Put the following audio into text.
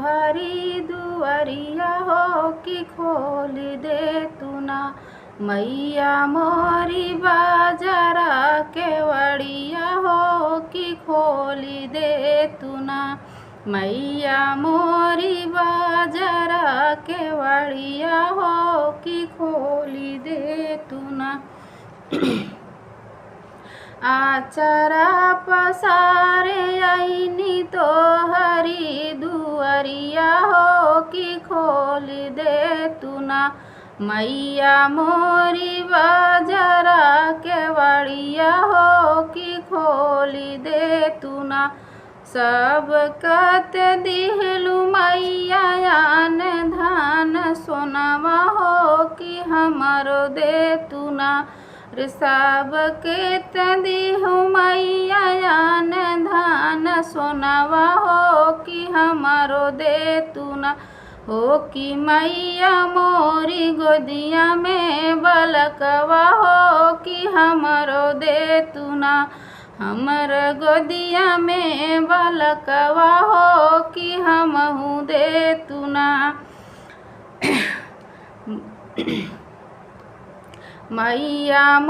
हरी दुआरिया हो कि खोल दे तू ना। मैया मोरी बाजरा केवड़िया हो कि खोल दे तू ना। मैया मोरी बाजरा केवड़िया हो कि खोल दे तू ना। आचरा पसारे आईनी तो हरी दुआरिया हो कि खोल दे तू ना। मैया मोरी बाजरा केवड़िया हो कि खोल दे तू ना। सब कत दिहलु मैया आन धान सोनावा हो कि हमारो दे तू ना। रे सब के दिहु मैया आन धान सोनावा हो कि हमारो दे तू ना। हो कि मैया मोरी गोदिया में बलकवा हो कि हमारो दे तू ना। हमर गोदिया में बलकवा हो कि हमहू दे तू ना। मैया